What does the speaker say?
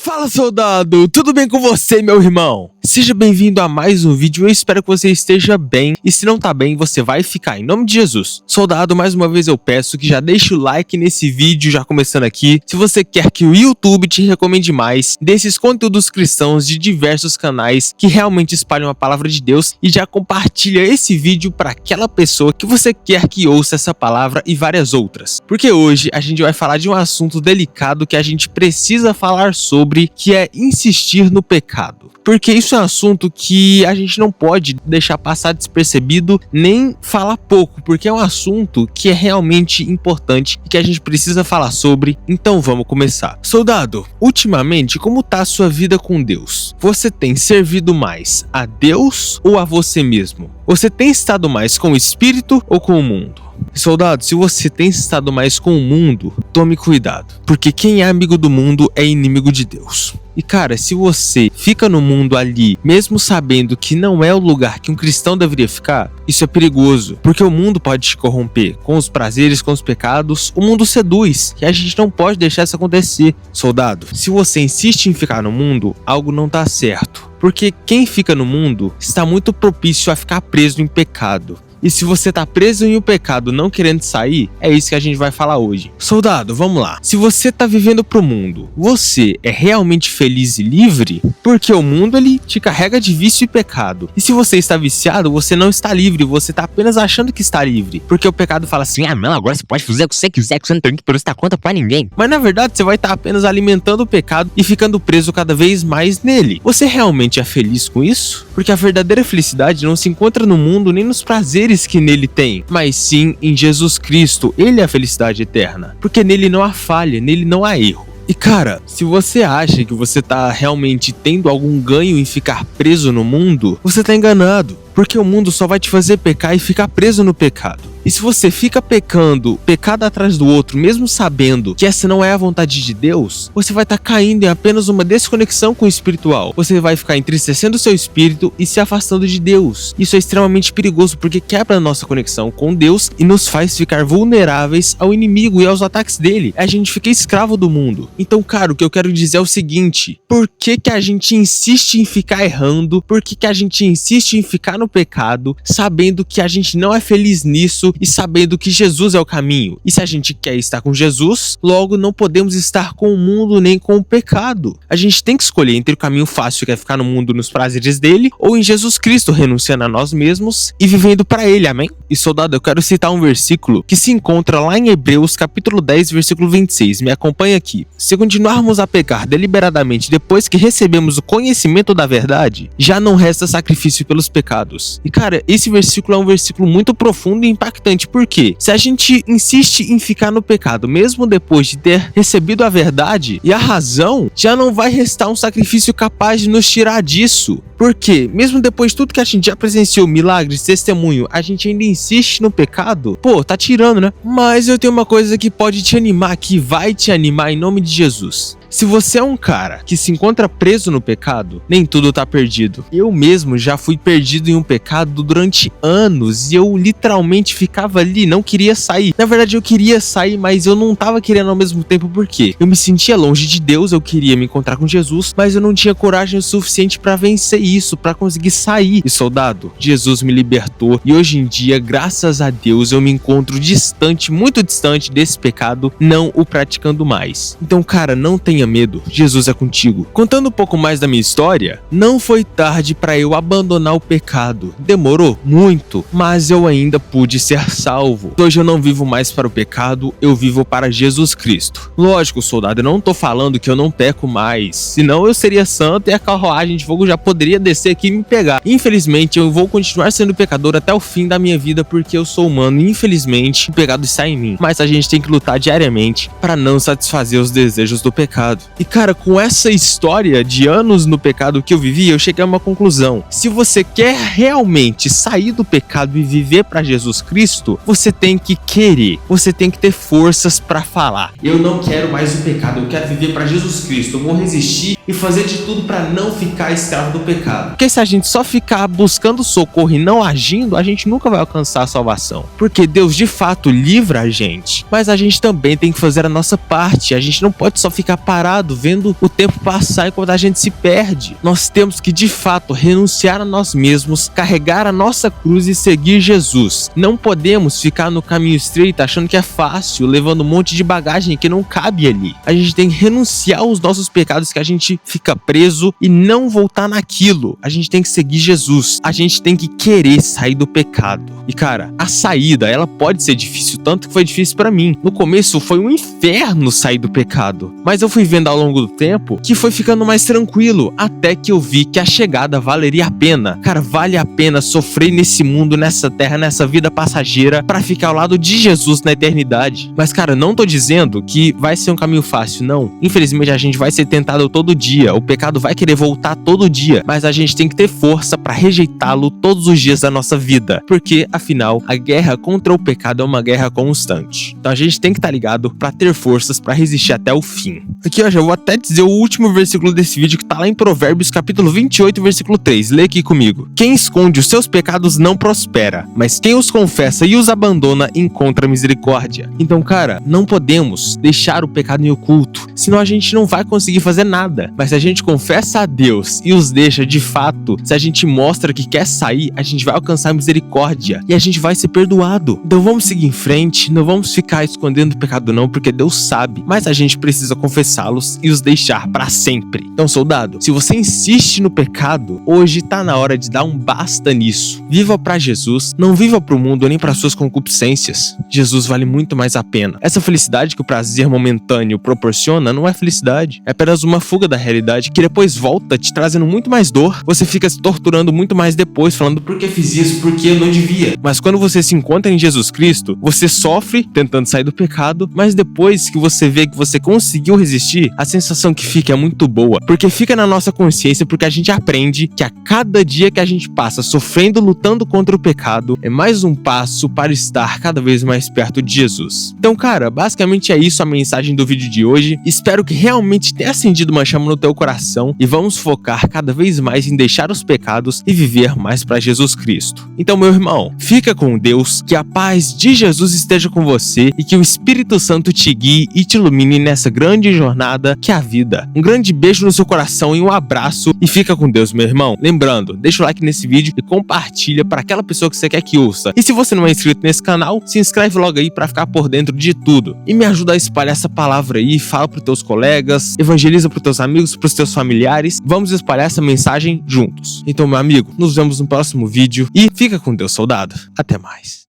Fala, soldado! Tudo bem com você, meu irmão? Seja bem-vindo a mais um vídeo, eu espero que você esteja bem, e se não tá bem, você vai ficar, em nome de Jesus. Soldado, mais uma vez eu peço que já deixe o like nesse vídeo, já começando aqui. Se você quer que o YouTube te recomende mais desses conteúdos cristãos de diversos canais que realmente espalham a palavra de Deus, e já compartilha esse vídeo para aquela pessoa que você quer que ouça essa palavra e várias outras. Porque hoje a gente vai falar de um assunto delicado que a gente precisa falar sobre, que é insistir no pecado. Porque isso é um assunto que a gente não pode deixar passar despercebido, nem falar pouco, porque é um assunto que é realmente importante e que a gente precisa falar sobre. Então vamos começar. Soldado, ultimamente, como tá a sua vida com Deus? Você tem servido mais a Deus ou a você mesmo? Você tem estado mais com o Espírito ou com o mundo? Soldado, se você tem estado mais com o mundo, tome cuidado, porque quem é amigo do mundo é inimigo de Deus. E cara, se você fica no mundo ali, mesmo sabendo que não é o lugar que um cristão deveria ficar, isso é perigoso, porque o mundo pode te corromper, com os prazeres, com os pecados, o mundo seduz, e a gente não pode deixar isso acontecer. Soldado, se você insiste em ficar no mundo, algo não tá certo, porque quem fica no mundo está muito propício a ficar preso em pecado. E se você tá preso em um pecado não querendo sair, é isso que a gente vai falar hoje. Soldado, vamos lá. Se você tá vivendo pro mundo, você é realmente feliz e livre? Porque o mundo, ele te carrega de vício e pecado. E se você está viciado, você não está livre, você tá apenas achando que está livre. Porque o pecado fala assim, não, agora você pode fazer o que você quiser, que você não tem que prestar conta pra ninguém. Mas na verdade, você vai estar apenas alimentando o pecado e ficando preso cada vez mais nele. Você realmente é feliz com isso? Porque a verdadeira felicidade não se encontra no mundo nem nos prazeres que nele tem, mas sim em Jesus Cristo. Ele é a felicidade eterna, porque nele não há falha, nele não há erro. E cara, se você acha que você tá realmente tendo algum ganho em ficar preso no mundo, você tá enganado, porque o mundo só vai te fazer pecar e ficar preso no pecado. E se você fica pecando, pecado atrás do outro, mesmo sabendo que essa não é a vontade de Deus, você vai estar caindo em apenas uma desconexão com o espiritual. Você vai ficar entristecendo o seu espírito e se afastando de Deus. Isso é extremamente perigoso, porque quebra a nossa conexão com Deus e nos faz ficar vulneráveis ao inimigo e aos ataques dele. A gente fica escravo do mundo. Então, cara, o que eu quero dizer é o seguinte: por que a gente insiste em ficar errando? Por que a gente insiste em ficar no pecado, sabendo que a gente não é feliz nisso e sabendo que Jesus é o caminho? E se a gente quer estar com Jesus, logo não podemos estar com o mundo nem com o pecado. A gente tem que escolher entre o caminho fácil, que é ficar no mundo nos prazeres dele, ou em Jesus Cristo, renunciando a nós mesmos e vivendo para ele, amém? E soldado, eu quero citar um versículo que se encontra lá em Hebreus capítulo 10, versículo 26. Me acompanha aqui. Se continuarmos a pecar deliberadamente depois que recebemos o conhecimento da verdade, já não resta sacrifício pelos pecados. E cara, esse versículo é um versículo muito profundo e impactante, porque se a gente insiste em ficar no pecado, mesmo depois de ter recebido a verdade e a razão, já não vai restar um sacrifício capaz de nos tirar disso. Porque, mesmo depois de tudo que a gente já presenciou, milagres, testemunho, a gente ainda insiste no pecado? Pô, tá tirando, né? Mas eu tenho uma coisa que pode te animar, que vai te animar em nome de Jesus. Se você é um cara que se encontra preso no pecado, nem tudo tá perdido. Eu mesmo já fui perdido em um pecado durante anos e eu literalmente ficava ali, não queria sair. Na verdade eu queria sair, mas eu não tava querendo ao mesmo tempo, porque eu me sentia longe de Deus, eu queria me encontrar com Jesus, mas eu não tinha coragem o suficiente pra vencer isso, pra conseguir sair. E soldado, Jesus me libertou e hoje em dia, graças a Deus, eu me encontro distante, muito distante desse pecado, não o praticando mais. Então cara, não tenha medo, Jesus é contigo. Contando um pouco mais da minha história, não foi tarde para eu abandonar o pecado. Demorou muito, mas eu ainda pude ser salvo. Hoje eu não vivo mais para o pecado, eu vivo para Jesus Cristo. Lógico, soldado, eu não tô falando que eu não peco mais, senão eu seria santo e a carruagem de fogo já poderia descer aqui e me pegar. Infelizmente, eu vou continuar sendo pecador até o fim da minha vida, porque eu sou humano e infelizmente o pecado está em mim. Mas a gente tem que lutar diariamente para não satisfazer os desejos do pecado. E cara, com essa história de anos no pecado que eu vivi, eu cheguei a uma conclusão. Se você quer realmente sair do pecado e viver para Jesus Cristo, você tem que querer, você tem que ter forças para falar: eu não quero mais o pecado, eu quero viver para Jesus Cristo, eu vou resistir e fazer de tudo para não ficar escravo do pecado. Porque se a gente só ficar buscando socorro e não agindo, a gente nunca vai alcançar a salvação. Porque Deus de fato livra a gente, mas a gente também tem que fazer a nossa parte. A gente não pode só ficar parado parado vendo o tempo passar enquanto a gente se perde. Nós temos que de fato renunciar a nós mesmos, carregar a nossa cruz e seguir Jesus. Não podemos ficar no caminho estreito achando que é fácil, levando um monte de bagagem que não cabe ali. A gente tem que renunciar aos nossos pecados que a gente fica preso e não voltar naquilo. A gente tem que seguir Jesus. A gente tem que querer sair do pecado. E cara, a saída, ela pode ser difícil, tanto que foi difícil pra mim. No começo foi um inferno sair do pecado, mas eu fui vendo ao longo do tempo que foi ficando mais tranquilo, até que eu vi que a chegada valeria a pena. Cara, vale a pena sofrer nesse mundo, nessa terra, nessa vida passageira, pra ficar ao lado de Jesus na eternidade. Mas cara, não tô dizendo que vai ser um caminho fácil, não. Infelizmente a gente vai ser tentado todo dia, o pecado vai querer voltar todo dia, mas a gente tem que ter força pra rejeitá-lo todos os dias da nossa vida, porque afinal a guerra contra o pecado é uma guerra constante. Então a gente tem que estar ligado pra ter forças pra resistir até o fim. Aqui ó, já vou até dizer o último versículo desse vídeo, que tá lá em Provérbios capítulo 28, versículo 3. Lê aqui comigo. Quem esconde os seus pecados não prospera, mas quem os confessa e os abandona encontra misericórdia. Então cara, não podemos deixar o pecado em oculto, senão a gente não vai conseguir fazer nada. Mas se a gente confessa a Deus e os deixa de fato, se a gente mostra que quer sair, a gente vai alcançar misericórdia e a gente vai ser perdoado. Então vamos seguir em frente, não vamos ficar escondendo o pecado não, porque Deus sabe, mas a gente precisa confessá-los e os deixar para sempre. Então soldado, se você insiste no pecado, hoje tá na hora de dar um basta nisso. Viva para Jesus, não viva para o mundo nem para suas concupiscências. Jesus vale muito mais a pena. Essa felicidade que o prazer momentâneo proporciona não é felicidade, é apenas uma fuga da realidade que depois volta te trazendo muito mais dor. Você fica se torturando muito mais depois, falando por que fiz isso, por que eu não devia. Mas quando você se encontra em Jesus Cristo, você sofre tentando sair do pecado, mas depois que você vê que você conseguiu resistir, a sensação que fica é muito boa, porque fica na nossa consciência, porque a gente aprende que a cada dia que a gente passa sofrendo, lutando contra o pecado, é mais um passo para estar cada vez mais perto de Jesus. Então cara, basicamente é isso a mensagem do vídeo de hoje. Espero que realmente tenha acendido uma chama no teu coração e vamos focar cada vez mais em deixar os pecados e viver mais para Jesus Cristo. Então meu irmão, fica com Deus, que a paz de Jesus esteja com você e que o Espírito Santo te guie e te ilumine nessa grande jornada que é a vida. Um grande beijo no seu coração e um abraço e fica com Deus, meu irmão. Lembrando, deixa o like nesse vídeo e compartilha para aquela pessoa que você quer que ouça. E se você não é inscrito nesse canal, se inscreve logo aí para ficar por dentro de tudo. E me ajuda a espalhar essa palavra aí, fala pros teus colegas, evangeliza pros teus amigos, pros teus familiares. Vamos espalhar essa mensagem juntos. Então, meu amigo, nos vemos no próximo vídeo e fica com Deus, soldado. Até mais.